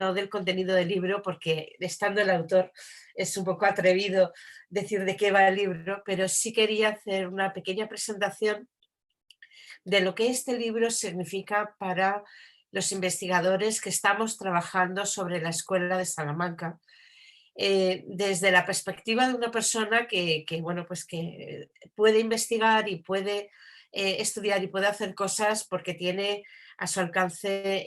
no del contenido del libro, porque estando el autor es un poco atrevido decir de qué va el libro, pero sí quería hacer una pequeña presentación de lo que este libro significa para los investigadores que estamos trabajando sobre la Escuela de Salamanca, desde la perspectiva de una persona bueno, pues que puede investigar y puede estudiar y puede hacer cosas porque tiene a su alcance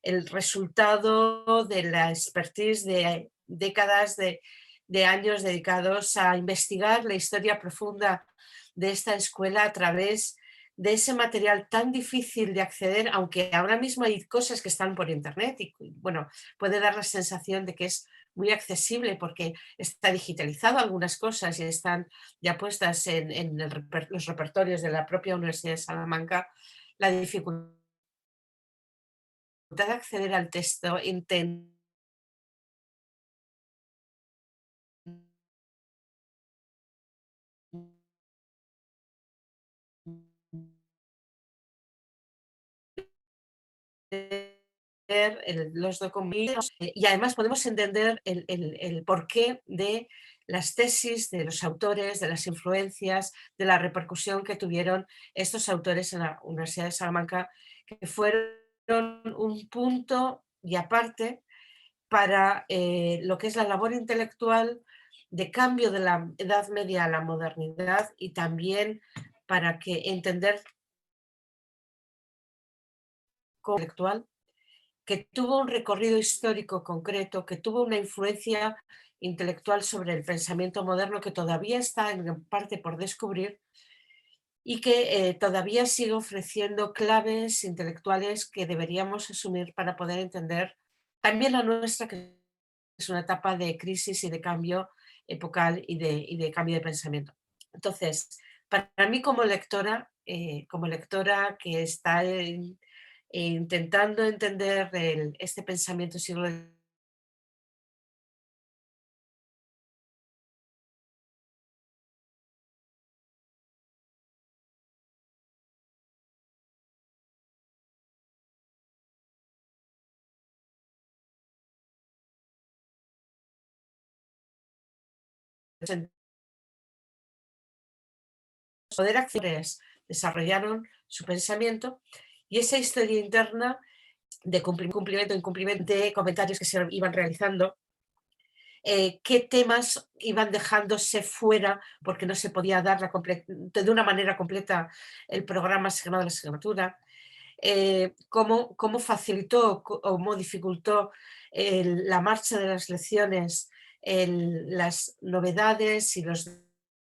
el resultado de la expertise de décadas de años dedicados a investigar la historia profunda de esta escuela a través de ese material tan difícil de acceder, aunque ahora mismo hay cosas que están por internet y bueno, puede dar la sensación de que es muy accesible porque está digitalizado algunas cosas y están ya puestas en los repertorios de la propia Universidad de Salamanca. La dificultad de acceder al texto, entender los documentos y además podemos entender el porqué de las tesis de los autores, de las influencias, de la repercusión que tuvieron estos autores en la Universidad de Salamanca, que fueron un punto y aparte para lo que es la labor intelectual de cambio de la Edad Media a la modernidad y también para que entender intelectual que tuvo un recorrido histórico concreto, que tuvo una influencia intelectual sobre el pensamiento moderno que todavía está en parte por descubrir y que todavía sigue ofreciendo claves intelectuales que deberíamos asumir para poder entender también la nuestra, que es una etapa de crisis y de cambio epocal y de cambio de pensamiento. Entonces, para mí como lectora que está intentando entender este pensamiento siglo poder actores desarrollaron su pensamiento y esa historia interna de cumplimiento, incumplimiento de comentarios que se iban realizando, qué temas iban dejándose fuera porque no se podía dar de una manera completa el programa asignado a la asignatura, cómo facilitó o cómo dificultó la marcha de las lecciones, las novedades y los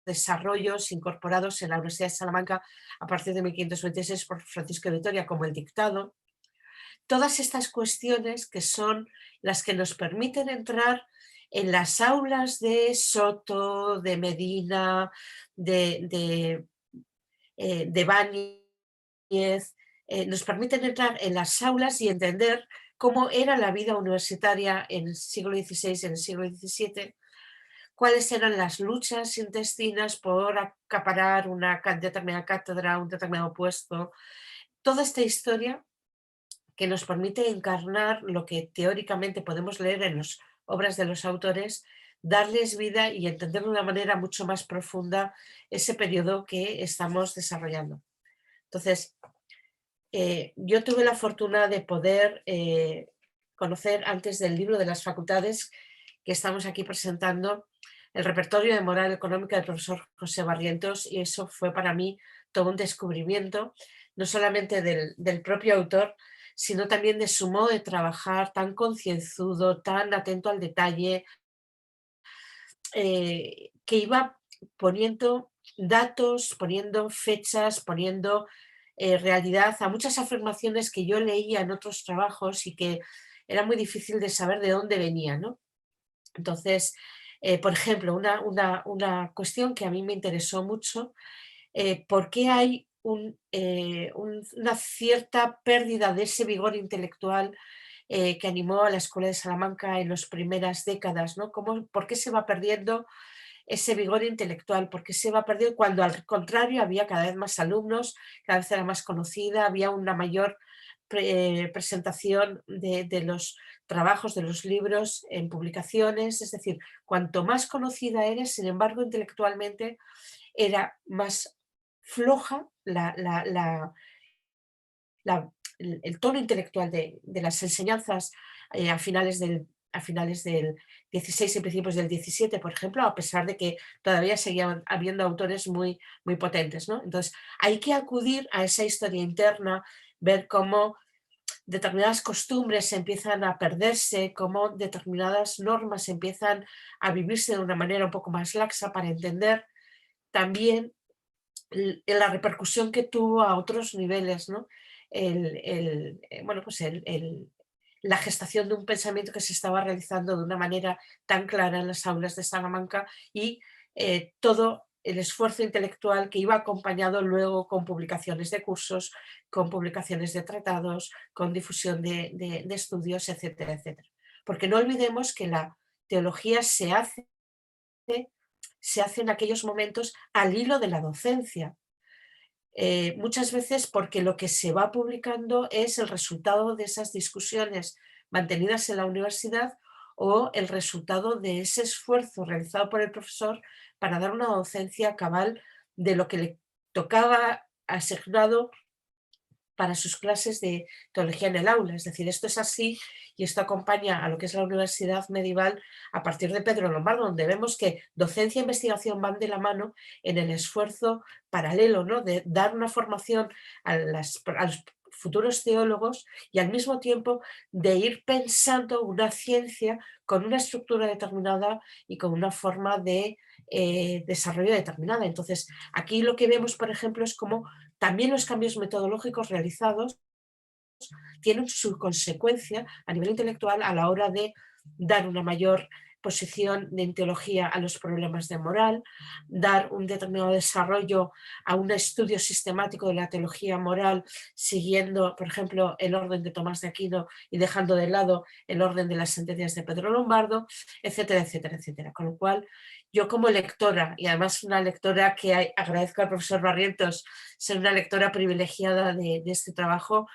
desarrollos incorporados en la Universidad de Salamanca a partir de 1526 por Francisco de Vitoria, como el dictado. Todas estas cuestiones que son las que nos permiten entrar en las aulas de Soto, de Medina, de Báñez, nos permiten entrar en las aulas y entender cómo era la vida universitaria en el siglo XVI, en el siglo XVII, cuáles eran las luchas intestinas por acaparar una determinada cátedra, un determinado puesto. Toda esta historia que nos permite encarnar lo que teóricamente podemos leer en las obras de los autores, darles vida y entender de una manera mucho más profunda ese periodo que estamos desarrollando. Entonces, yo tuve la fortuna de poder conocer antes del libro de las facultades que estamos aquí presentando el repertorio de moral económica del profesor José Barrientos, y eso fue para mí todo un descubrimiento, no solamente del propio autor, sino también de su modo de trabajar tan concienzudo, tan atento al detalle, que iba poniendo datos, poniendo fechas, poniendo realidad a muchas afirmaciones que yo leía en otros trabajos y que era muy difícil de saber de dónde venían, ¿no? Entonces, por ejemplo, una cuestión que a mí me interesó mucho, ¿por qué hay una cierta pérdida de ese vigor intelectual que animó a la Escuela de Salamanca en las primeras décadas? ¿No? ¿Por qué se va perdiendo ese vigor intelectual? ¿Por qué se va perdiendo cuando al contrario había cada vez más alumnos, cada vez era más conocida, había una mayor presentación de los trabajos, de los libros en publicaciones, es decir, cuanto más conocida eres, sin embargo, intelectualmente era más floja el tono intelectual de las enseñanzas a finales del 16 y principios del 17, por ejemplo, a pesar de que todavía seguían habiendo autores muy, muy potentes, ¿no? Entonces, hay que acudir a esa historia interna, ver cómo determinadas costumbres empiezan a perderse, cómo determinadas normas empiezan a vivirse de una manera un poco más laxa para entender también la repercusión que tuvo a otros niveles, ¿no? Bueno, pues la gestación de un pensamiento que se estaba realizando de una manera tan clara en las aulas de Salamanca y todo el esfuerzo intelectual que iba acompañado luego con publicaciones de cursos, con publicaciones de tratados, con difusión de estudios, etcétera, etcétera. Porque no olvidemos que la teología se hace en aquellos momentos al hilo de la docencia. Muchas veces porque lo que se va publicando es el resultado de esas discusiones mantenidas en la universidad o el resultado de ese esfuerzo realizado por el profesor para dar una docencia cabal de lo que le tocaba asignado para sus clases de teología en el aula. Es decir, esto es así y esto acompaña a lo que es la universidad medieval a partir de Pedro Lombardo, donde vemos que docencia e investigación van de la mano en el esfuerzo paralelo, ¿no?, de dar una formación a los futuros teólogos y al mismo tiempo de ir pensando una ciencia con una estructura determinada y con una forma de desarrollo determinada. Entonces, aquí lo que vemos, por ejemplo, es cómo también los cambios metodológicos realizados tienen su consecuencia a nivel intelectual a la hora de dar una mayor posición en teología a los problemas de moral, dar un determinado desarrollo a un estudio sistemático de la teología moral siguiendo, por ejemplo, el orden de Tomás de Aquino y dejando de lado el orden de las sentencias de Pedro Lombardo, etcétera, etcétera, etcétera. Con lo cual, yo como lectora, y además una lectora que agradezco al profesor Barrientos ser una lectora privilegiada de este trabajo,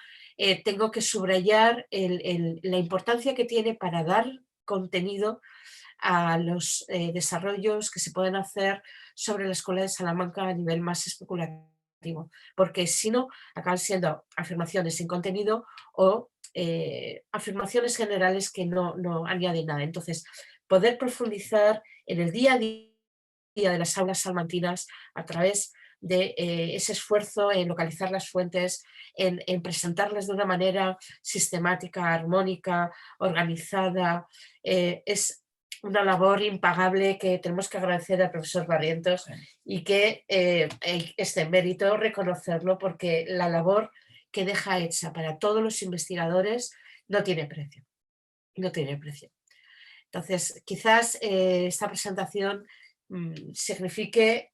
tengo que subrayar la importancia que tiene para dar contenido a los desarrollos que se pueden hacer sobre la Escuela de Salamanca a nivel más especulativo, porque si no, acaban siendo afirmaciones sin contenido o afirmaciones generales que no añaden nada. Entonces, poder profundizar en el día a día de las aulas salmantinas a través de ese esfuerzo en localizar las fuentes, en presentarlas de una manera sistemática, armónica, organizada, es una labor impagable que tenemos que agradecer al profesor Barrientos y que este mérito reconocerlo porque la labor que deja hecha para todos los investigadores no tiene precio, no tiene precio. Entonces, quizás esta presentación signifique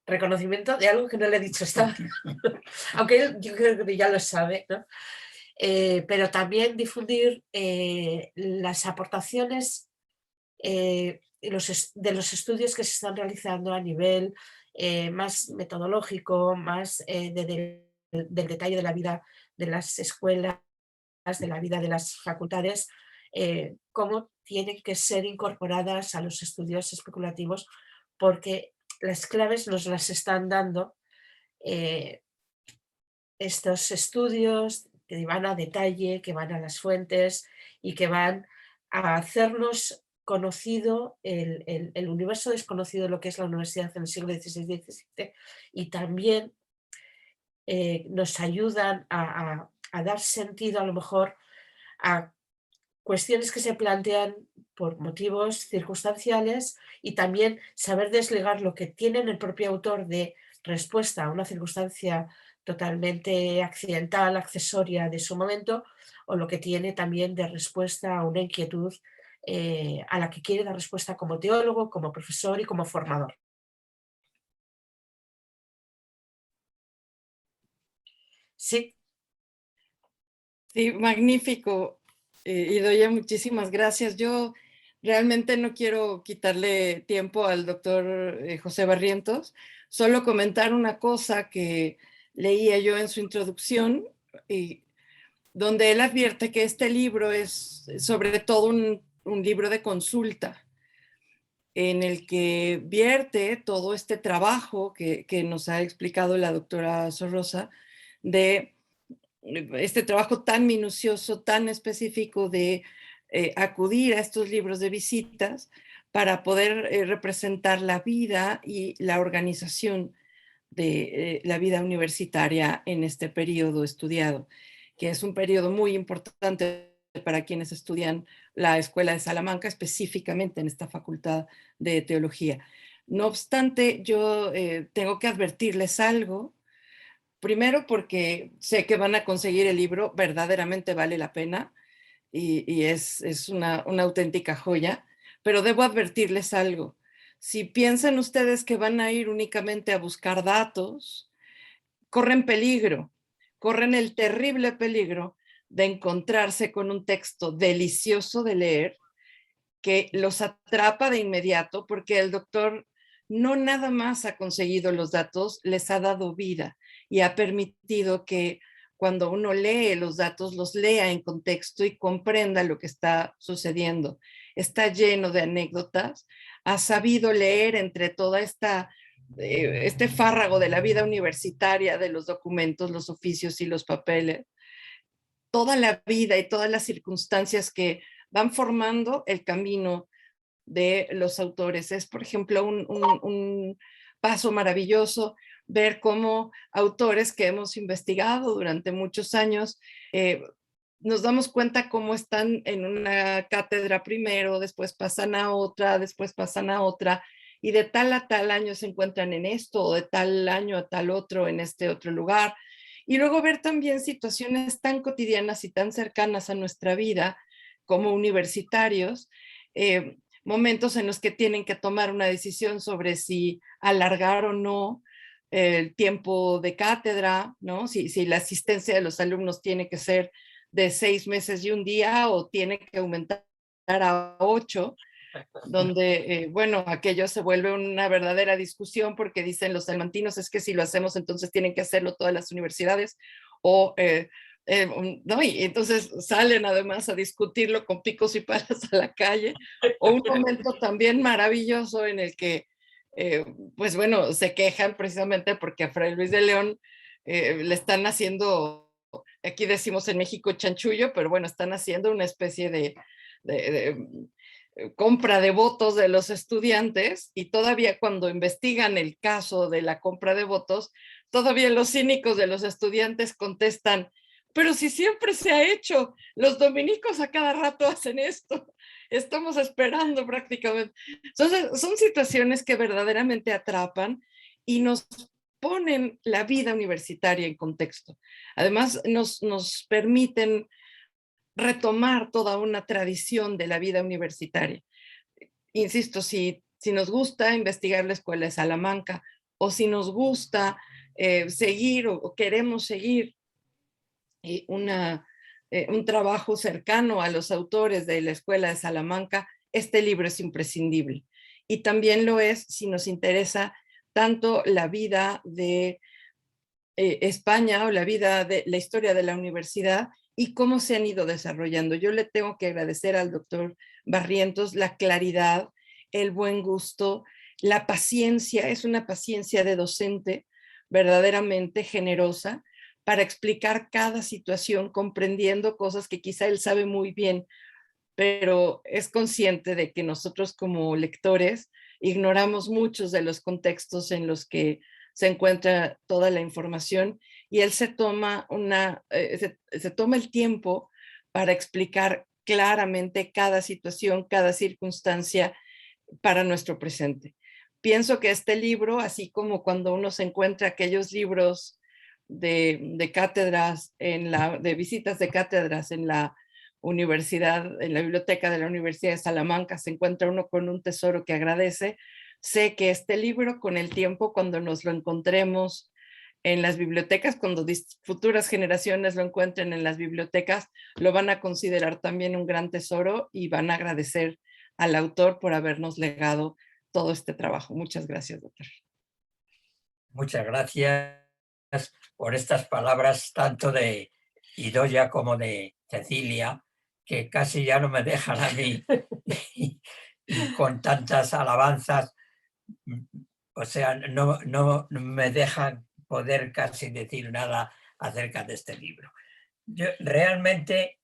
reconocimiento de algo que no le he dicho hasta ahora, aunque él yo creo que ya lo sabe, ¿no? Pero también difundir las aportaciones de los estudios que se están realizando a nivel más metodológico, más del detalle de la vida de las escuelas, de la vida de las facultades, cómo tienen que ser incorporadas a los estudios especulativos, porque las claves nos las están dando eh, estos estudios que van a detalle, que van a las fuentes y que van a hacernos conocido el universo desconocido de lo que es la universidad en el siglo XVI y XVII y también nos ayudan a dar sentido a lo mejor a cuestiones que se plantean por motivos circunstanciales y también saber desligar lo que tiene el propio autor de respuesta a una circunstancia totalmente accidental, accesoria de su momento, o lo que tiene también de respuesta a una inquietud a la que quiere dar respuesta como teólogo, como profesor y como formador. Sí. Sí, magnífico. Idoia, muchísimas gracias. Yo realmente no quiero quitarle tiempo al doctor José Barrientos, solo comentar una cosa que leía yo en su introducción y donde él advierte que este libro es sobre todo un libro de consulta, en el que vierte todo este trabajo que nos ha explicado la doctora Sorrosa, de este trabajo tan minucioso, tan específico de acudir a estos libros de visitas para poder representar la vida y la organización de la vida universitaria en este periodo estudiado, que es un periodo muy importante para quienes estudian la Escuela de Salamanca, específicamente en esta facultad de teología. No obstante, yo tengo que advertirles algo. Primero, porque sé que van a conseguir el libro, verdaderamente vale la pena y es una auténtica joya, pero debo advertirles algo. Si piensan ustedes que van a ir únicamente a buscar datos, corren peligro, corren el terrible peligro de encontrarse con un texto delicioso de leer que los atrapa de inmediato porque el doctor no nada más ha conseguido los datos, les ha dado vida y ha permitido que cuando uno lee los datos, los lea en contexto y comprenda lo que está sucediendo. Está lleno de anécdotas, ha sabido leer entre toda este fárrago de la vida universitaria, de los documentos, los oficios y los papeles, toda la vida y todas las circunstancias que van formando el camino de los autores. Es, por ejemplo, un paso maravilloso ver cómo autores que hemos investigado durante muchos años, nos damos cuenta cómo están en una cátedra primero, después pasan a otra, después pasan a otra, y de tal a tal año se encuentran en esto, o de tal año a tal otro en este otro lugar. Y luego ver también situaciones tan cotidianas y tan cercanas a nuestra vida como universitarios, momentos en los que tienen que tomar una decisión sobre si alargar o no el tiempo de cátedra, ¿no? Si la asistencia de los alumnos tiene que ser de 6 meses y un día o tiene que aumentar a 8, donde, bueno, aquello se vuelve una verdadera discusión porque dicen los salmantinos es que si lo hacemos entonces tienen que hacerlo todas las universidades o ¿no? Y entonces salen además a discutirlo con picos y palas a la calle, o un momento también maravilloso en el que, pues bueno, se quejan precisamente porque a Fray Luis de León le están haciendo, aquí decimos en México chanchullo, pero bueno, están haciendo una especie de compra de votos de los estudiantes y todavía cuando investigan el caso de la compra de votos, todavía los cínicos de los estudiantes contestan, pero si siempre se ha hecho, los dominicos a cada rato hacen esto, estamos esperando prácticamente. Entonces, son situaciones que verdaderamente atrapan y nos ponen la vida universitaria en contexto. Además, nos permiten retomar toda una tradición de la vida universitaria. Insisto, si nos gusta investigar la Escuela de Salamanca o si nos gusta seguir o queremos seguir una, un trabajo cercano a los autores de la Escuela de Salamanca, este libro es imprescindible. Y también lo es si nos interesa tanto la vida de España o la vida de la historia de la universidad y cómo se han ido desarrollando. Yo le tengo que agradecer al doctor Barrientos la claridad, el buen gusto, la paciencia, es una paciencia de docente verdaderamente generosa para explicar cada situación comprendiendo cosas que quizá él sabe muy bien, pero es consciente de que nosotros como lectores ignoramos muchos de los contextos en los que se encuentra toda la información y él se toma, se toma el tiempo para explicar claramente cada situación, cada circunstancia para nuestro presente. Pienso que este libro, así como cuando uno se encuentra aquellos libros de cátedras, de visitas de cátedras en la universidad, en la biblioteca de la Universidad de Salamanca, se encuentra uno con un tesoro que agradece. Sé que este libro, con el tiempo, cuando nos lo encontremos en las bibliotecas, cuando futuras generaciones lo encuentren en las bibliotecas, lo van a considerar también un gran tesoro y van a agradecer al autor por habernos legado todo este trabajo. Muchas gracias, doctor. Muchas gracias por estas palabras tanto de y dos ya como de Cecilia, que casi ya no me dejan a mí y con tantas alabanzas, o sea, no me dejan poder casi decir nada acerca de este libro. Yo, realmente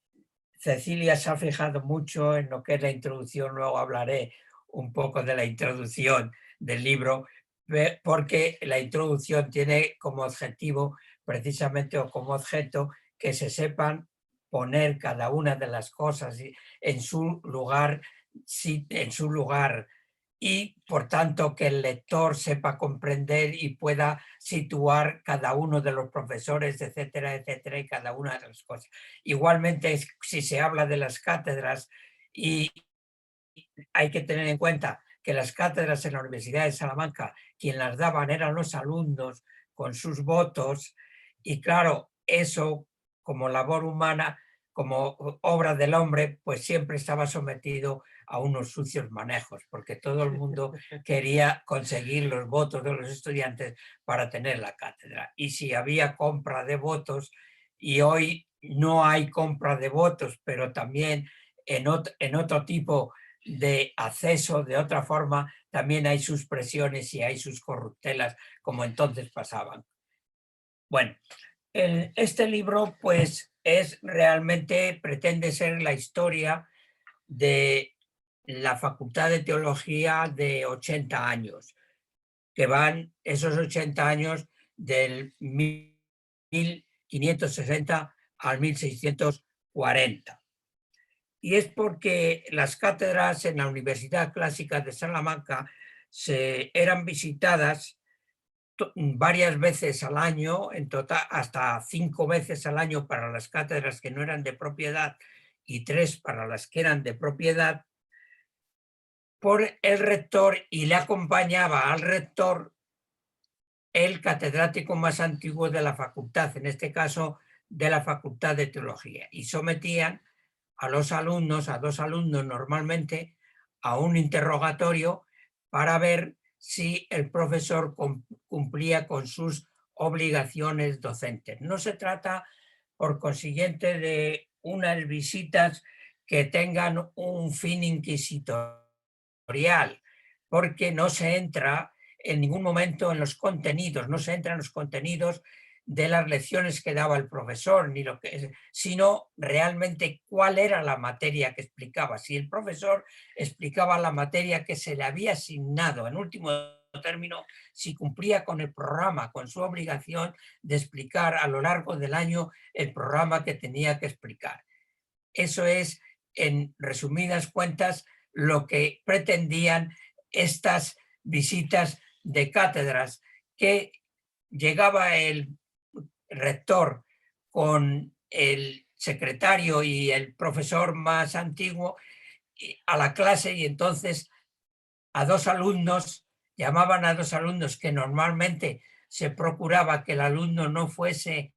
Cecilia se ha fijado mucho en lo que es la introducción, luego hablaré un poco de la introducción del libro, porque la introducción tiene como objetivo precisamente o como objeto que se sepan poner cada una de las cosas en su lugar, en su lugar, y por tanto que el lector sepa comprender y pueda situar cada uno de los profesores, etcétera, etcétera, y cada una de las cosas. Igualmente, si se habla de las cátedras, y hay que tener en cuenta que las cátedras en la Universidad de Salamanca, quien las daban eran los alumnos con sus votos, y claro, eso como labor humana, como obra del hombre, pues siempre estaba sometido a unos sucios manejos, porque todo el mundo quería conseguir los votos de los estudiantes para tener la cátedra. Y si había compra de votos, y hoy no hay compra de votos, pero también en otro tipo de acceso, de otra forma, también hay sus presiones y hay sus corruptelas, como entonces pasaban. Bueno, este libro pues es realmente, pretende ser la historia de la Facultad de Teología de 80 años, que van esos 80 años del 1560 al 1640. Y es porque las cátedras en la Universidad Clásica de Salamanca eran visitadas varias veces al año, en total hasta 5 veces al año para las cátedras que no eran de propiedad y 3 para las que eran de propiedad, por el rector, y le acompañaba al rector el catedrático más antiguo de la facultad, en este caso de la Facultad de Teología, y sometían a los alumnos, a 2 alumnos normalmente, a un interrogatorio para ver si el profesor cumplía con sus obligaciones docentes. No se trata, por consiguiente, de unas visitas que tengan un fin inquisitorial, porque no se entra en ningún momento en los contenidos, no se entra en los contenidos de las lecciones que daba el profesor, ni lo que, sino realmente cuál era la materia que explicaba. Si el profesor explicaba la materia que se le había asignado, en último término, si cumplía con el programa, con su obligación de explicar a lo largo del año el programa que tenía que explicar. Eso es, en resumidas cuentas, lo que pretendían estas visitas de cátedras, que llegaba el rector con el secretario y el profesor más antiguo a la clase, y entonces a 2 alumnos, llamaban a 2 alumnos, que normalmente se procuraba que el alumno no fuese,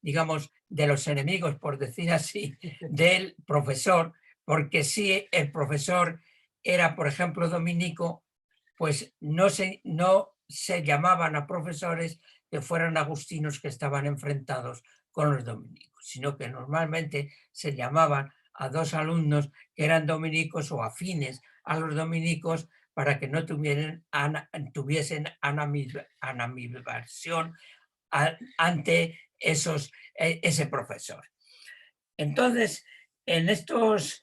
digamos, de los enemigos, por decir así, del profesor, porque si el profesor era, por ejemplo, dominico, pues no se llamaban a profesores que fueran agustinos que estaban enfrentados con los dominicos, sino que normalmente se llamaban a 2 alumnos que eran dominicos o afines a los dominicos, para que no tuviesen animadversión ante ese profesor. Entonces, en estos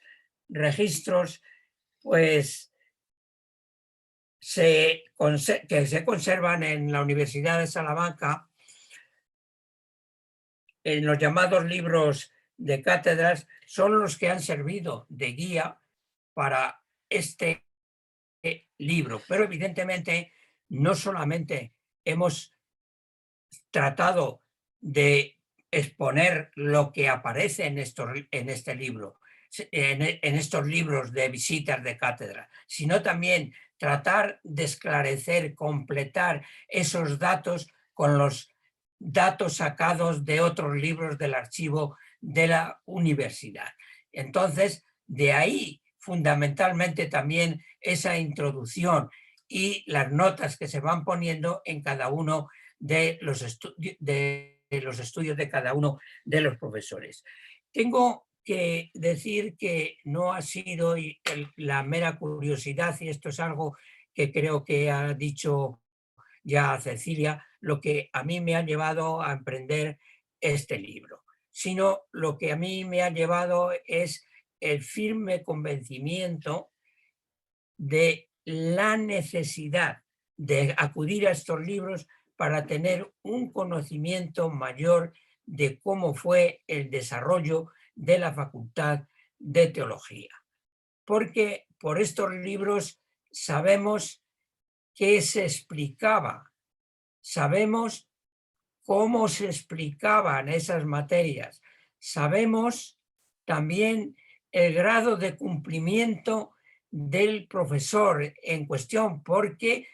registros, pues, que se conservan en la Universidad de Salamanca, en los llamados libros de cátedras, son los que han servido de guía para este libro. Pero evidentemente no solamente hemos tratado de exponer lo que aparece en este libro, en estos libros de visitas de cátedra, sino también tratar de esclarecer, completar esos datos con los datos sacados de otros libros del archivo de la universidad. Entonces, de ahí fundamentalmente también esa introducción y las notas que se van poniendo en cada uno de los los estudios de cada uno de los profesores. Tengo que decir que no ha sido la mera curiosidad, y esto es algo que creo que ha dicho ya Cecilia, lo que a mí me ha llevado a emprender este libro, sino lo que a mí me ha llevado es el firme convencimiento de la necesidad de acudir a estos libros para tener un conocimiento mayor de cómo fue el desarrollo de la Facultad de Teología. Porque por estos libros sabemos qué se explicaba, sabemos cómo se explicaban esas materias, sabemos también el grado de cumplimiento del profesor en cuestión, porque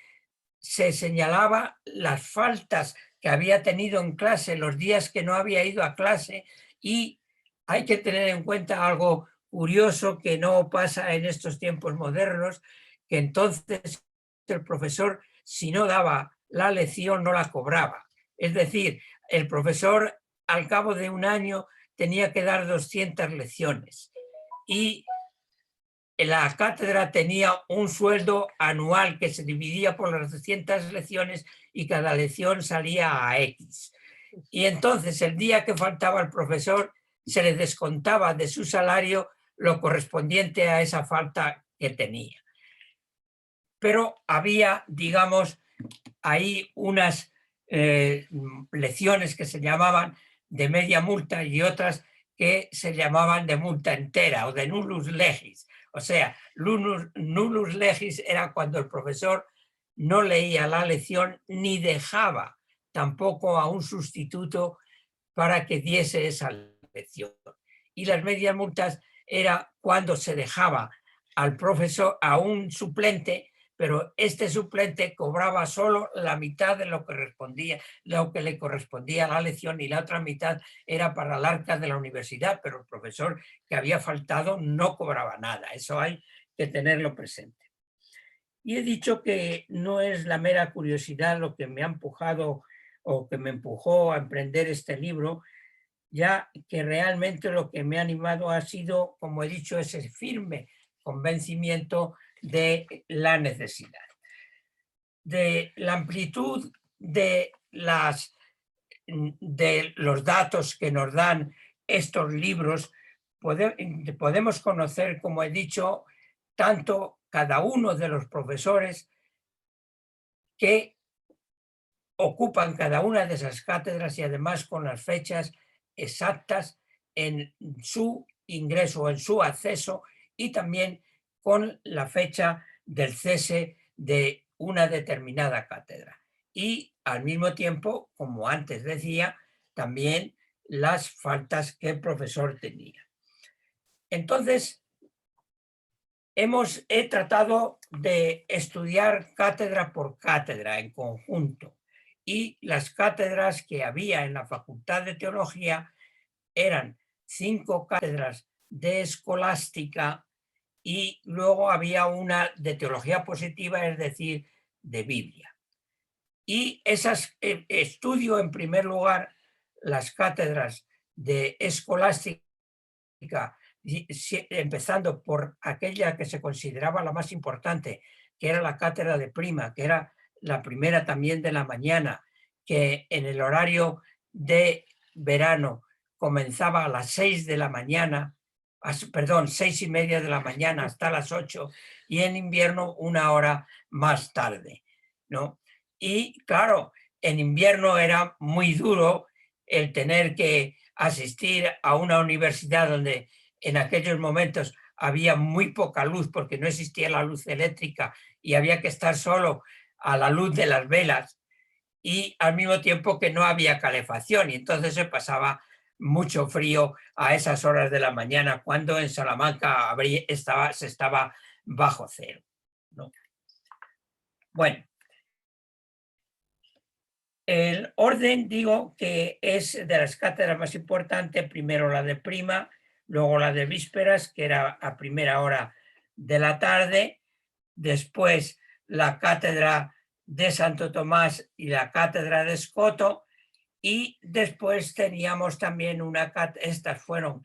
se señalaba las faltas que había tenido en clase, los días que no había ido a clase, y hay que tener en cuenta algo curioso que no pasa en estos tiempos modernos, que entonces el profesor, si no daba la lección, no la cobraba. Es decir, el profesor al cabo de un año tenía que dar 200 lecciones y la cátedra tenía un sueldo anual que se dividía por las 200 lecciones y cada lección salía a X. Y entonces el día que faltaba el profesor se le descontaba de su salario lo correspondiente a esa falta que tenía. Pero había, digamos, ahí unas lecciones que se llamaban de media multa y otras que se llamaban de multa entera o de nullus legis. O sea, nullus legis era cuando el profesor no leía la lección ni dejaba tampoco a un sustituto para que diese esa lección. Y las medias multas era cuando se dejaba al profesor, a un suplente, pero este suplente cobraba solo la mitad de lo que le correspondía a la lección, y la otra mitad era para el arca de la universidad, pero el profesor que había faltado no cobraba nada. Eso hay que tenerlo presente. Y he dicho que no es la mera curiosidad lo que me ha empujado o que me empujó a emprender este libro, ya que realmente lo que me ha animado ha sido, como he dicho, ese firme convencimiento de la necesidad. De la amplitud de los datos que nos dan estos libros, podemos conocer, como he dicho, tanto cada uno de los profesores que ocupan cada una de esas cátedras y además con las fechas exactas en su ingreso, en su acceso, y también con la fecha del cese de una determinada cátedra. Y al mismo tiempo, como antes decía, también las faltas que el profesor tenía. Entonces, he tratado de estudiar cátedra por cátedra en conjunto, y las cátedras que había en la Facultad de Teología eran 5 cátedras de escolástica y luego había una de teología positiva, es decir, de Biblia. Y esas estudio en primer lugar las cátedras de escolástica, empezando por aquella que se consideraba la más importante, que era la cátedra de prima, que era la primera también de la mañana, que en el horario de verano comenzaba a las 6 de la mañana, 6:30 de la mañana hasta las 8, y en invierno una hora más tarde, ¿no? Y claro, en invierno era muy duro el tener que asistir a una universidad donde en aquellos momentos había muy poca luz porque no existía la luz eléctrica y había que estar solo a la luz de las velas, y al mismo tiempo que no había calefacción, y entonces se pasaba mucho frío a esas horas de la mañana cuando en Salamanca se estaba bajo cero, ¿no? Bueno, el orden, digo, que es de las cátedras más importantes, primero la de prima, luego la de vísperas, que era a primera hora de la tarde, después la cátedra de Santo Tomás y la cátedra de Escoto, Y después teníamos también estas fueron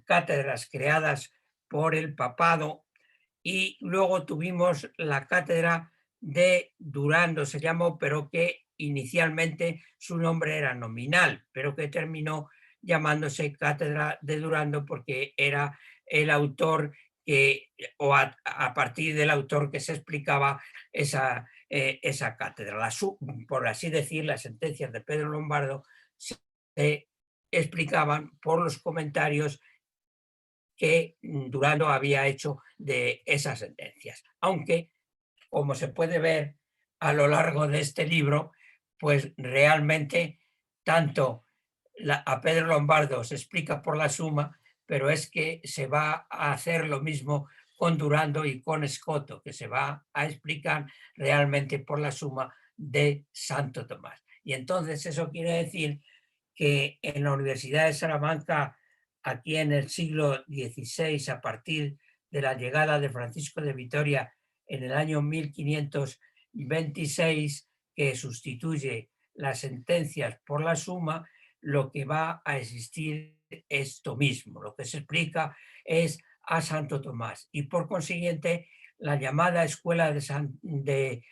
cátedras creadas por el papado, y luego tuvimos la cátedra de Durando, se llamó, pero que inicialmente su nombre era nominal, pero que terminó llamándose cátedra de Durando porque era el autor o a partir del autor que se explicaba esa cátedra. Por así decir, las sentencias de Pedro Lombardo se explicaban por los comentarios que Durando había hecho de esas sentencias. Aunque, como se puede ver a lo largo de este libro, pues realmente tanto a Pedro Lombardo se explica por la Suma, pero es que se va a hacer lo mismo con Durando y con Escoto, que se va a explicar realmente por la Suma de Santo Tomás. Y entonces eso quiere decir que en la Universidad de Salamanca, aquí en el siglo XVI, a partir de la llegada de Francisco de Vitoria en el año 1526, que sustituye las sentencias por la Suma, lo que va a existir es esto mismo. Lo que se explica es a Santo Tomás, y por consiguiente la llamada Escuela de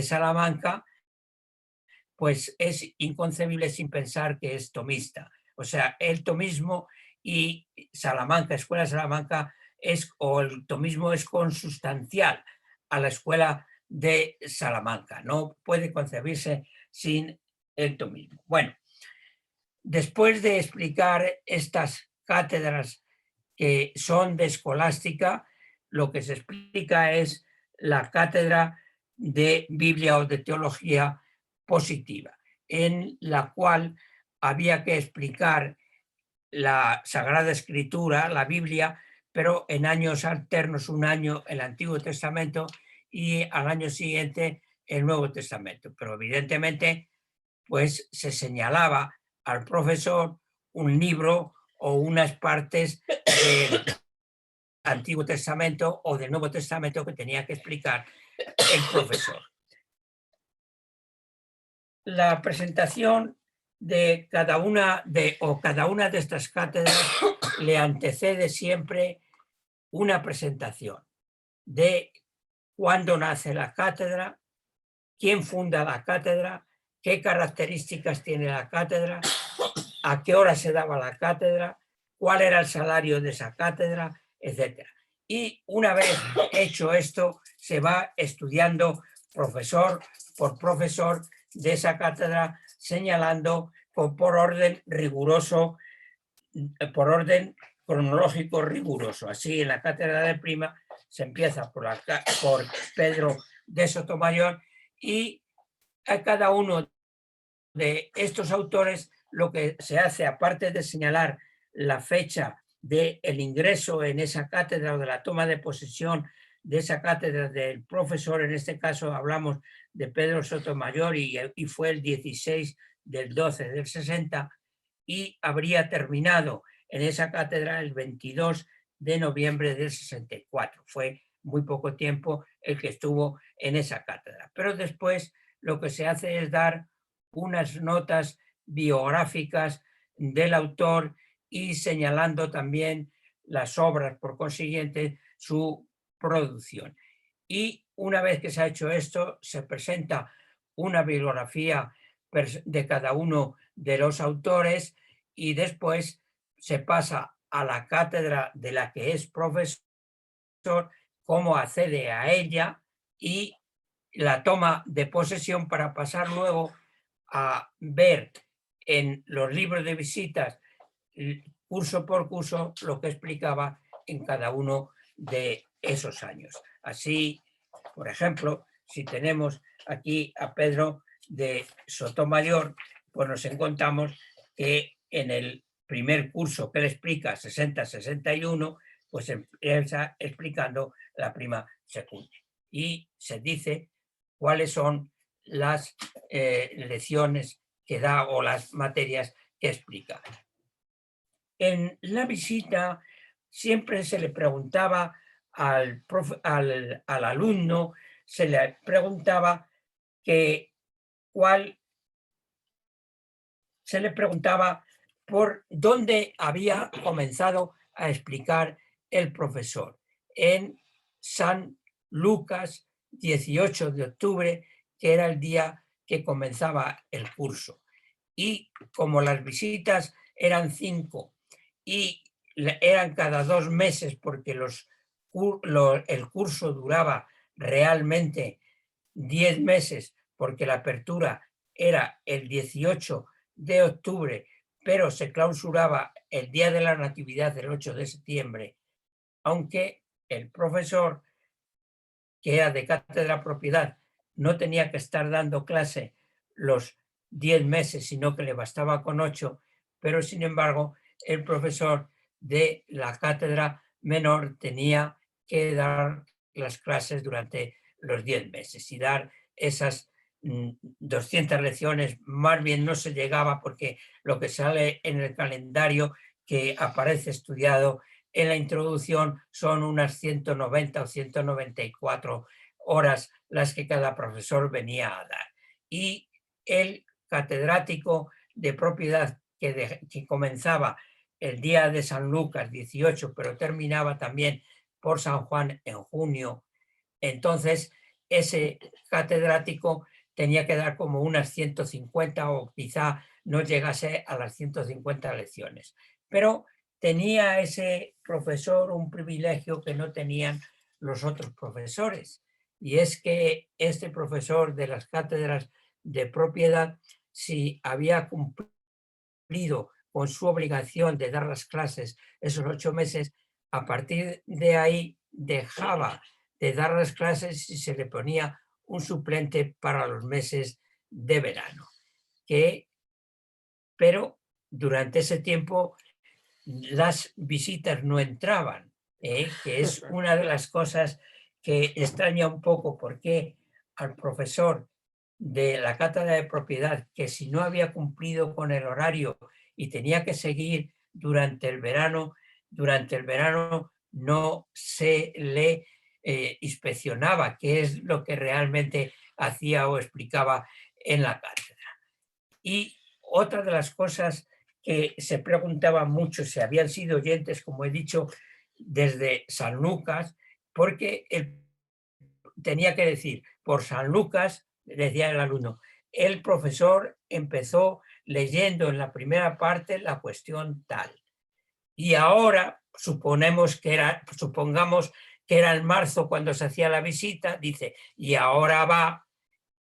Salamanca pues es inconcebible sin pensar que es tomista. O sea, el tomismo y Salamanca, Escuela de Salamanca, o el tomismo es consustancial a la Escuela de Salamanca. No puede concebirse sin el tomismo. Bueno, después de explicar estas cátedras que son de escolástica, lo que se explica es la cátedra de Biblia o de teología positiva, en la cual había que explicar la Sagrada Escritura, la Biblia, pero en años alternos, un año el Antiguo Testamento y al año siguiente el Nuevo Testamento. Pero evidentemente, pues se señalaba al profesor un libro o unas partes del Antiguo Testamento o del Nuevo Testamento que tenía que explicar el profesor. La presentación de cada una de estas cátedras le antecede siempre una presentación de cuándo nace la cátedra, quién funda la cátedra, qué características tiene la cátedra, a qué hora se daba la cátedra, cuál era el salario de esa cátedra, etc. Y una vez hecho esto, se va estudiando profesor por profesor de esa cátedra, señalando por orden riguroso, por orden cronológico riguroso. Así, en la cátedra de Prima se empieza por Pedro de Sotomayor, y a cada uno de estos autores lo que se hace, aparte de señalar la fecha del ingreso en esa cátedra o de la toma de posesión de esa cátedra del profesor, en este caso hablamos de Pedro Sotomayor y fue el 16 del 12 del 60, y habría terminado en esa cátedra el 22 de noviembre del 64. Fue muy poco tiempo el que estuvo en esa cátedra. Pero después lo que se hace es dar unas notas biográficas del autor y señalando también las obras, por consiguiente, su producción. Y una vez que se ha hecho esto, se presenta una bibliografía de cada uno de los autores, y después se pasa a la cátedra de la que es profesor, cómo accede a ella y la toma de posesión, para pasar luego a ver en los libros de visitas, curso por curso, lo que explicaba en cada uno de esos años. Así, por ejemplo, si tenemos aquí a Pedro de Sotomayor, pues nos encontramos que en el primer curso que le explica, 60-61, pues empieza explicando la prima secundaria. Y se dice cuáles son las lecciones que da o las materias que explica. En la visita siempre se le preguntaba al alumno, se le preguntaba que cuál se le preguntaba por dónde había comenzado a explicar el profesor. En San Lucas, 18 de octubre, que era el día que comenzaba el curso. Y como las visitas eran 5 y eran cada 2 meses, porque el curso duraba realmente 10 meses, porque la apertura era el 18 de octubre, pero se clausuraba el día de la Natividad, el 8 de septiembre, aunque el profesor, que era de cátedra propiedad, no tenía que estar dando clase los 10 meses, sino que le bastaba con 8, pero sin embargo el profesor de la cátedra menor tenía que dar las clases durante los 10 meses y dar esas 200 lecciones. Más bien no se llegaba, porque lo que sale en el calendario que aparece estudiado en la introducción son unas 190 o 194 horas las que cada profesor venía a dar. Y el catedrático de propiedad que comenzaba el día de San Lucas 18, pero terminaba también por San Juan en junio, entonces ese catedrático tenía que dar como unas 150 o quizá no llegase a las 150 lecciones. Pero tenía ese profesor un privilegio que no tenían los otros profesores, y es que este profesor de las cátedras de propiedad, si había cumplido con su obligación de dar las clases esos 8 meses, a partir de ahí dejaba de dar las clases y se le ponía un suplente para los meses de verano. Pero durante ese tiempo las visitas no entraban, que es una de las cosas que extraña un poco, porque al profesor de la cátedra de propiedad, que si no había cumplido con el horario y tenía que seguir durante el verano no se le inspeccionaba qué es lo que realmente hacía o explicaba en la cátedra. Y otra de las cosas que se preguntaban mucho si habían sido oyentes, como he dicho, desde San Lucas, porque él tenía que decir, por San Lucas, decía el alumno, el profesor empezó leyendo en la primera parte la cuestión tal. Y ahora, supongamos que era en marzo cuando se hacía la visita, dice, y ahora va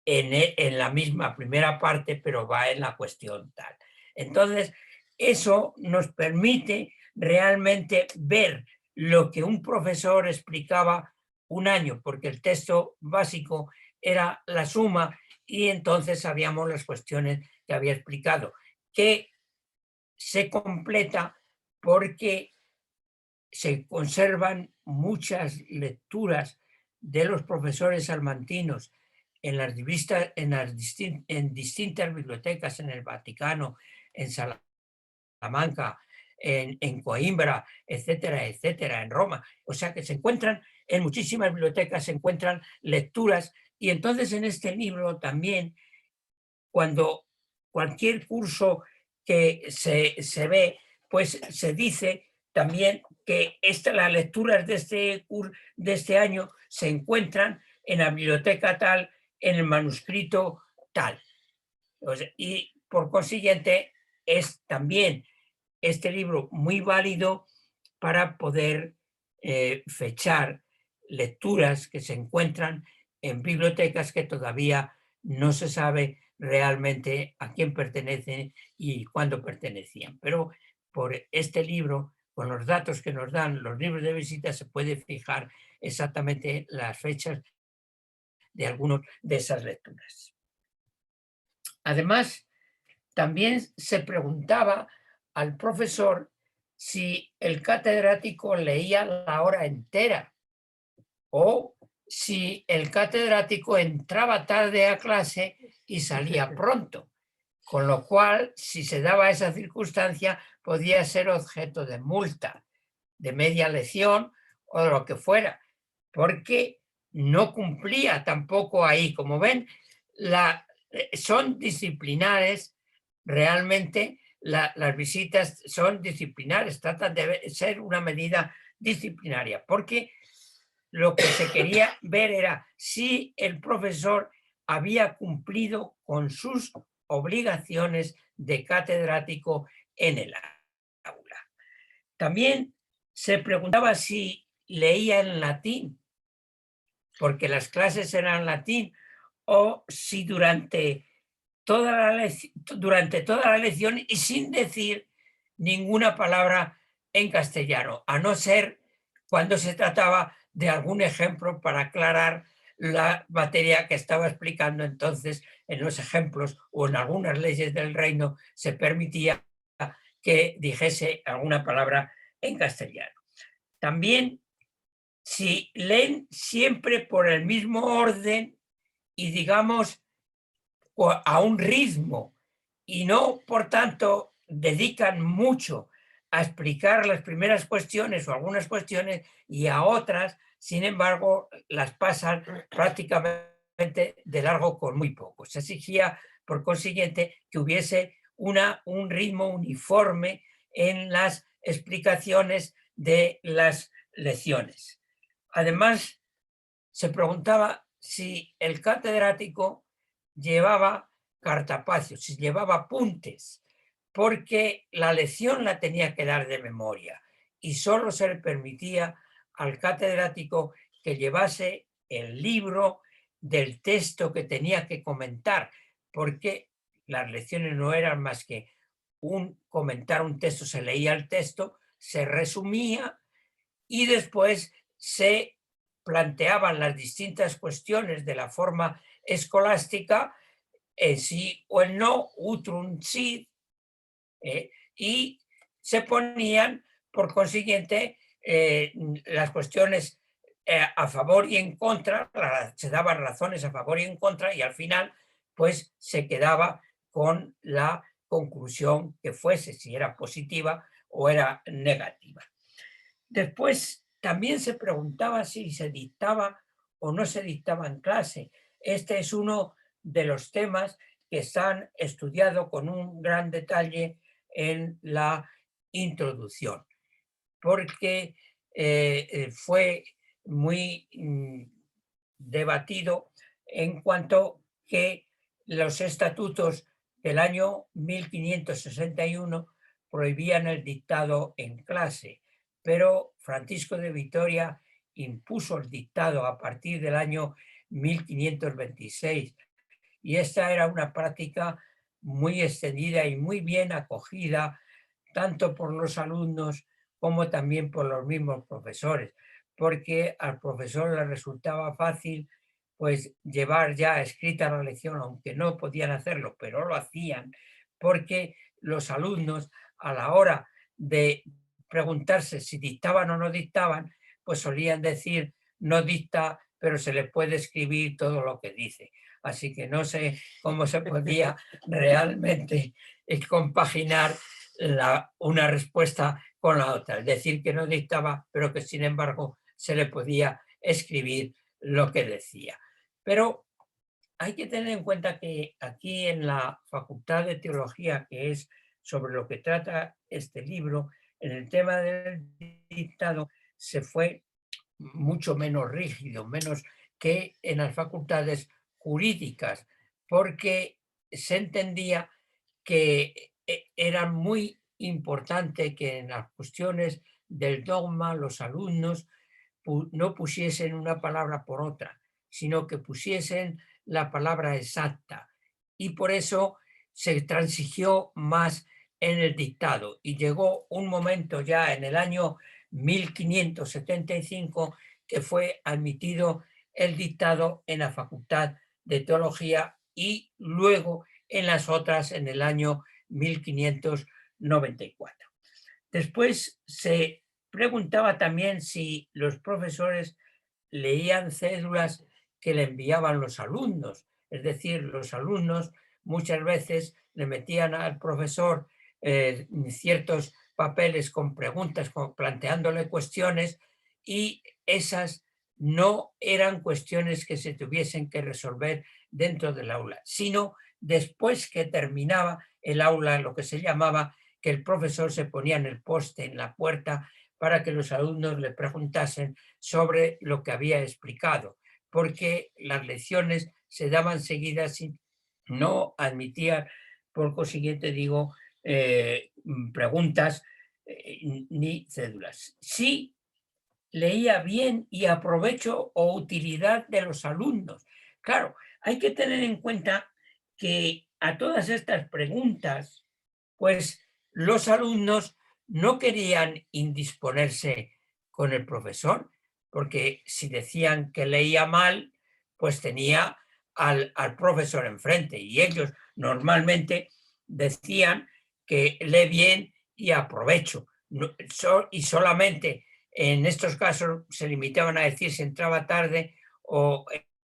en la misma primera parte, pero va en la cuestión tal. Entonces, eso nos permite realmente ver lo que un profesor explicaba un año, porque el texto básico era la suma y entonces sabíamos las cuestiones que había explicado, que se completa porque se conservan muchas lecturas de los profesores salmantinos en distintas bibliotecas, en el Vaticano, en Salamanca, en Coimbra, etcétera, etcétera, en Roma. O sea que se encuentran en muchísimas bibliotecas, se encuentran lecturas, y entonces en este libro también, cuando cualquier curso que se ve, pues se dice también que las lecturas de este año se encuentran en la biblioteca tal, en el manuscrito tal. Y por consiguiente es también este libro muy válido para poder fechar lecturas que se encuentran en bibliotecas que todavía no se sabe realmente a quién pertenecen y cuándo pertenecían. Pero por este libro, con los datos que nos dan los libros de visita, se puede fijar exactamente las fechas de algunas de esas lecturas. Además, también se preguntaba al profesor si el catedrático leía la hora entera o si el catedrático entraba tarde a clase y salía pronto, con lo cual, si se daba esa circunstancia, podía ser objeto de multa, de media lección o de lo que fuera, porque no cumplía tampoco ahí. Como ven, son disciplinares realmente las visitas son disciplinares, tratan de ser una medida disciplinaria, porque lo que se quería ver era si el profesor había cumplido con sus obligaciones de catedrático en el aula. También se preguntaba si leía en latín, porque las clases eran en latín, o si durante toda la lección y sin decir ninguna palabra en castellano, a no ser cuando se trataba de algún ejemplo para aclarar la materia que estaba explicando. Entonces, en los ejemplos o en algunas leyes del reino se permitía que dijese alguna palabra en castellano. También, si leen siempre por el mismo orden y, digamos, a un ritmo, y no, por tanto, dedican mucho a explicar las primeras cuestiones o algunas cuestiones, y a otras, sin embargo, las pasan prácticamente de largo con muy poco. Se exigía, por consiguiente, que hubiese un ritmo uniforme en las explicaciones de las lecciones. Además, se preguntaba si el catedrático llevaba cartapacios, si llevaba apuntes, porque la lección la tenía que dar de memoria y solo se le permitía al catedrático que llevase el libro del texto que tenía que comentar, porque las lecciones no eran más que comentar un texto, se leía el texto, se resumía y después se planteaban las distintas cuestiones de la forma escolástica, el sí o el no, utrum sí, y se ponían, por consiguiente, las cuestiones a favor y en contra, se daban razones a favor y en contra, y al final, pues se quedaba con la conclusión que fuese, si era positiva o era negativa. Después también se preguntaba si se dictaba o no se dictaba en clase. Este es uno de los temas que están estudiados con un gran detalle en la introducción, porque fue muy debatido en cuanto que los estatutos del año 1561 prohibían el dictado en clase, pero Francisco de Vitoria impuso el dictado a partir del año 1526, y esta era una práctica muy extendida y muy bien acogida tanto por los alumnos como también por los mismos profesores, porque al profesor le resultaba fácil pues llevar ya escrita la lección, aunque no podían hacerlo, pero lo hacían, porque los alumnos, a la hora de preguntarse si dictaban o no dictaban, pues solían decir no dicta, pero se le puede escribir todo lo que dice. Así que no sé cómo se podía realmente compaginar una respuesta con la otra, es decir, que no dictaba, pero que sin embargo se le podía escribir lo que decía. Pero hay que tener en cuenta que aquí en la Facultad de Teología, que es sobre lo que trata este libro, en el tema del dictado se fue mucho menos rígido, menos que en las facultades jurídicas, porque se entendía que era muy importante que en las cuestiones del dogma los alumnos no pusiesen una palabra por otra, sino que pusiesen la palabra exacta. Y por eso se transigió más en el dictado. Y llegó un momento ya en el año 1575 que fue admitido el dictado en la Facultad de Teología y luego en las otras en el año 1594. Después se preguntaba también si los profesores leían cédulas que le enviaban los alumnos, es decir, los alumnos muchas veces le metían al profesor ciertos papeles con preguntas, planteándole cuestiones, y esas no eran cuestiones que se tuviesen que resolver dentro del aula, sino después que terminaba el aula, lo que se llamaba que el profesor se ponía en el poste, en la puerta, para que los alumnos le preguntasen sobre lo que había explicado, porque las lecciones se daban seguidas y no admitía, por consiguiente, digo, preguntas ni cédulas. Sí leía bien y aprovecho o utilidad de los alumnos. Claro, hay que tener en cuenta que a todas estas preguntas, pues los alumnos no querían indisponerse con el profesor, porque si decían que leía mal, pues tenía al profesor enfrente y ellos normalmente decían que lee bien y aprovecho. Y solamente en estos casos se limitaban a decir si entraba tarde o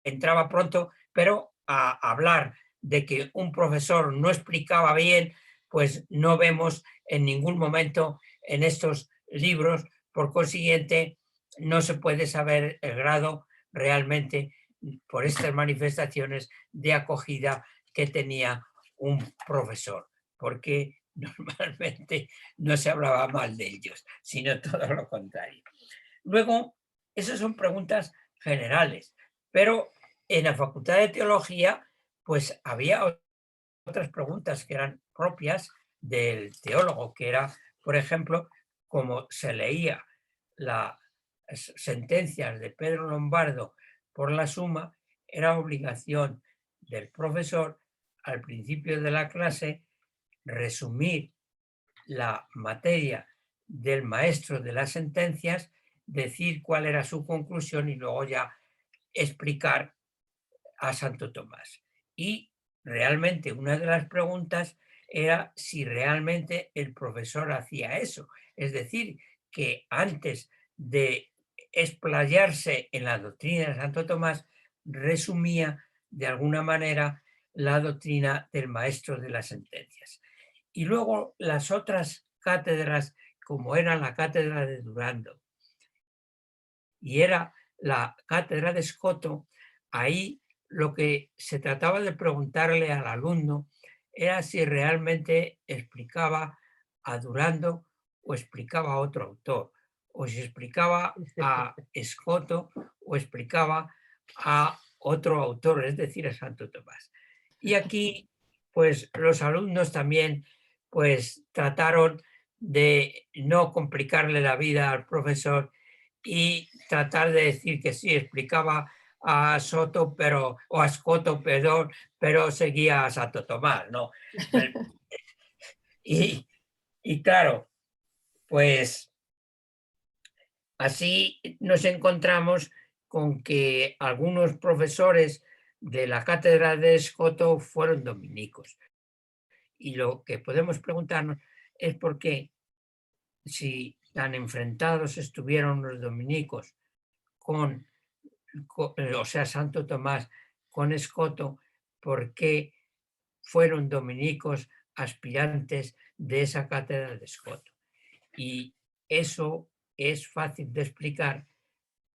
entraba pronto, pero a hablar de que un profesor no explicaba bien, pues no vemos en ningún momento en estos libros. Por consiguiente, no se puede saber el grado realmente por estas manifestaciones de acogida que tenía un profesor, porque normalmente no se hablaba mal de ellos, sino todo lo contrario. Luego, esas son preguntas generales, pero en la Facultad de Teología, pues había otras preguntas que eran propias del teólogo, que era, por ejemplo, cómo se leía las sentencias de Pedro Lombardo por la Suma, era obligación del profesor al principio de la clase resumir la materia del maestro de las sentencias, decir cuál era su conclusión y luego ya explicar a Santo Tomás. Y realmente una de las preguntas era si realmente el profesor hacía eso. Es decir, que antes de explayarse en la doctrina de Santo Tomás, resumía de alguna manera la doctrina del maestro de las sentencias. Y luego las otras cátedras, como era la cátedra de Durando y era la cátedra de Escoto, ahí lo que se trataba de preguntarle al alumno era si realmente explicaba a Durando o explicaba a otro autor, o si explicaba a Escoto o explicaba a otro autor, es decir, a Santo Tomás. Y aquí, pues los alumnos también pues trataron de no complicarle la vida al profesor y tratar de decir que sí, explicaba a Soto, o a Escoto, perdón, pero seguía a Santo Tomás, ¿no? Y, y claro, pues así nos encontramos con que algunos profesores de la cátedra de Escoto fueron dominicos. Y lo que podemos preguntarnos es por qué, si tan enfrentados estuvieron los dominicos con, o sea, Santo Tomás con Escoto, por qué fueron dominicos aspirantes de esa cátedra de Escoto. Y eso es fácil de explicar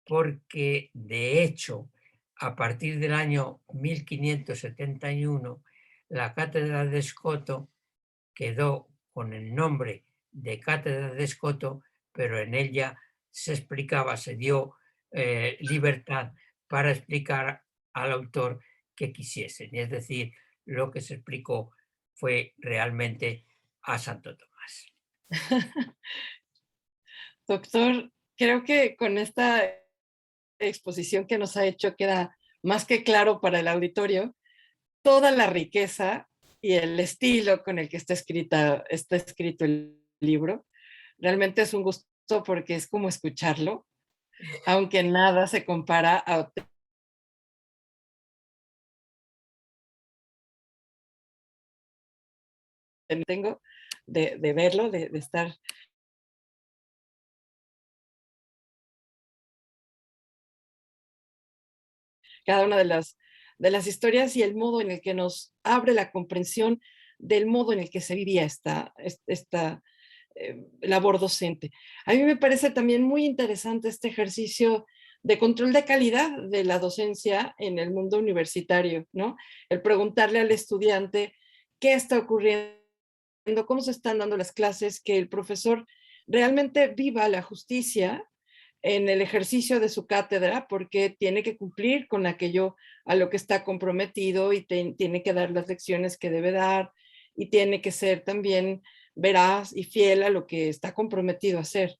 porque, de hecho, a partir del año 1571, la cátedra de Escoto quedó con el nombre de cátedra de Escoto, pero en ella se explicaba, se dio libertad para explicar al autor que quisiesen. Es decir, lo que se explicó fue realmente a Santo Tomás. Doctor, creo que con esta exposición que nos ha hecho queda más que claro para el auditorio toda la riqueza y el estilo con el que está escrito el libro. Realmente es un gusto porque es como escucharlo, aunque nada se compara a tengo de verlo, de estar cada una de las historias y el modo en el que nos abre la comprensión del modo en el que se vivía esta labor docente. A mí me parece también muy interesante este ejercicio de control de calidad de la docencia en el mundo universitario, ¿no? El preguntarle al estudiante qué está ocurriendo, cómo se están dando las clases, que el profesor realmente viva la justicia en el ejercicio de su cátedra, porque tiene que cumplir con aquello a lo que está comprometido y tiene que dar las lecciones que debe dar y tiene que ser también veraz y fiel a lo que está comprometido a hacer.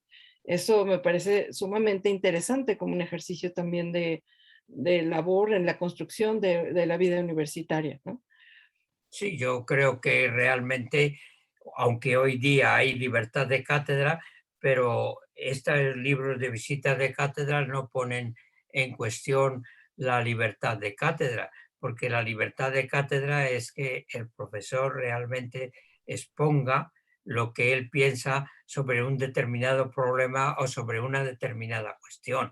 Eso me parece sumamente interesante como un ejercicio también de labor en la construcción de la vida universitaria, ¿no? Sí, yo creo que realmente, aunque hoy día hay libertad de cátedra, pero estos libros de visitas de cátedra no ponen en cuestión la libertad de cátedra, porque la libertad de cátedra es que el profesor realmente exponga lo que él piensa sobre un determinado problema o sobre una determinada cuestión.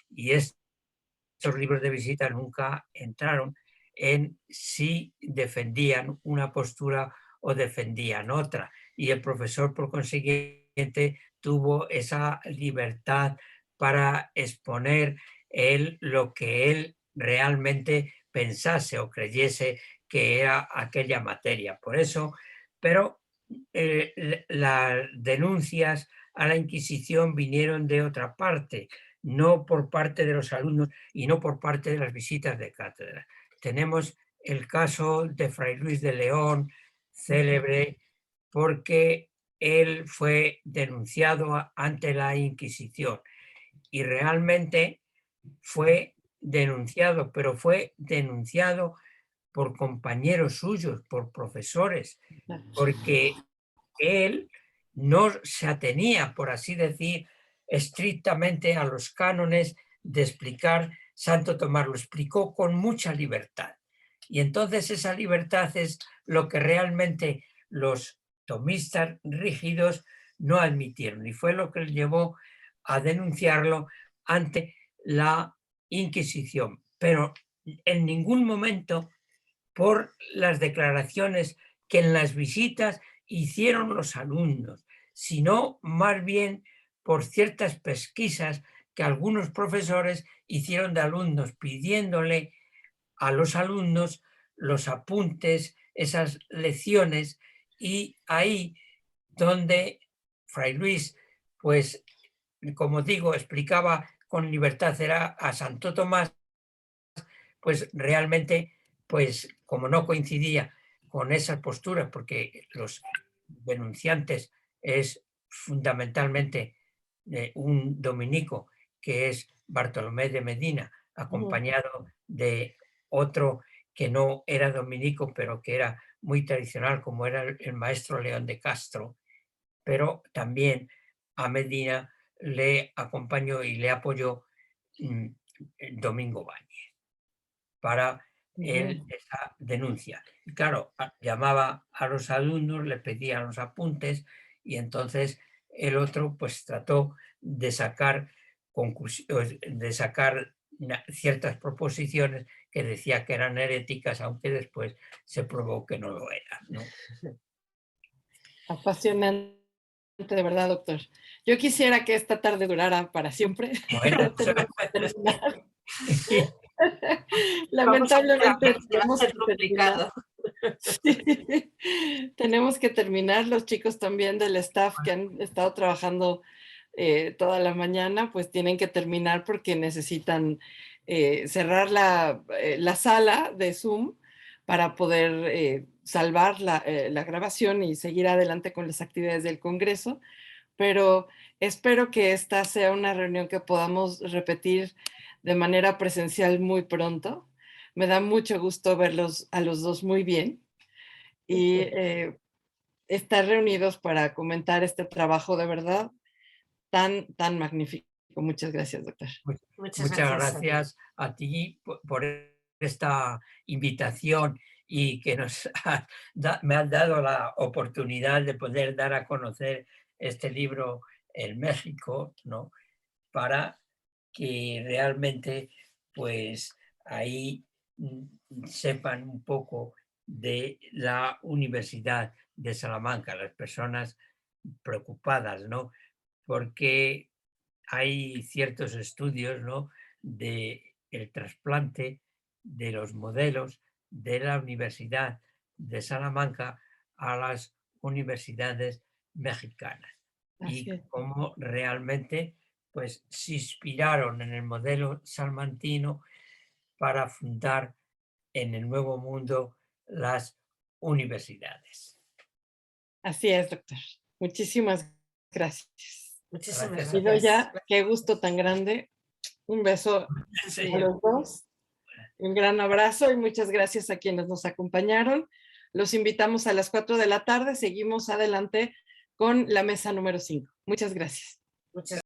Y estos libros de visita nunca entraron en si defendían una postura o defendían otra. Y el profesor, por consiguiente, tuvo esa libertad para exponer él lo que él realmente pensase o creyese que era aquella materia. Por eso, pero las denuncias a la Inquisición vinieron de otra parte, no por parte de los alumnos y no por parte de las visitas de cátedra. Tenemos el caso de Fray Luis de León, célebre, porque él fue denunciado ante la Inquisición y realmente fue denunciado, pero fue denunciado por compañeros suyos, por profesores, porque él no se atenía, por así decir, estrictamente a los cánones de explicar Santo Tomás, lo explicó con mucha libertad. Y entonces esa libertad es lo que realmente los tomistas rígidos no admitieron y fue lo que les llevó a denunciarlo ante la Inquisición. Pero en ningún momento por las declaraciones que en las visitas hicieron los alumnos, sino más bien por ciertas pesquisas que algunos profesores hicieron de alumnos, pidiéndole a los alumnos los apuntes, esas lecciones, y ahí donde Fray Luis, pues, como digo, explicaba con libertad, era a Santo Tomás, pues realmente, pues como no coincidía con esas posturas, porque los denunciantes es fundamentalmente un dominico que es Bartolomé de Medina, acompañado de otro que no era dominico, pero que era muy tradicional, como era el maestro León de Castro, pero también a Medina le acompañó y le apoyó mm, Domingo Báñez para esa denuncia. Y claro, llamaba a los alumnos, le pedía los apuntes y entonces el otro pues trató de sacar de sacar ciertas proposiciones que decía que eran heréticas, aunque después se probó que no lo eran, ¿no? Apasionante, de verdad, doctor. Yo quisiera que esta tarde durara para siempre, Bueno, pero tenemos que terminar. Vamos a Lamentablemente esperar, que va a tenemos ser que terminar. complicado. Sí. Tenemos que terminar. Los chicos también del staff que han estado trabajando toda la mañana, pues tienen que terminar porque necesitan cerrar la sala de Zoom para poder salvar la grabación y seguir adelante con las actividades del Congreso. Pero espero que esta sea una reunión que podamos repetir de manera presencial muy pronto. Me da mucho gusto verlos a los dos muy bien y estar reunidos para comentar este trabajo de verdad tan magnífico. Muchas gracias, doctor. Muchas Muchas gracias. gracias a ti por esta invitación y que me has dado la oportunidad de poder dar a conocer este libro en México, ¿no? Para que realmente, pues ahí sepan un poco de la Universidad de Salamanca, las personas preocupadas, ¿no? Porque hay ciertos estudios, ¿no? del trasplante de los modelos de la Universidad de Salamanca a las universidades mexicanas Así y es. cómo realmente pues, se inspiraron en el modelo salmantino para fundar en el Nuevo Mundo las universidades. Así es, doctor. Muchísimas gracias. Muchísimas Gracias a Y gracias. ya, qué gusto tan grande. Un beso Sí, a los dos. Un gran abrazo y muchas gracias a quienes nos acompañaron. Los invitamos a las 4 de la tarde. Seguimos adelante con la mesa número 5. Muchas gracias. Muchas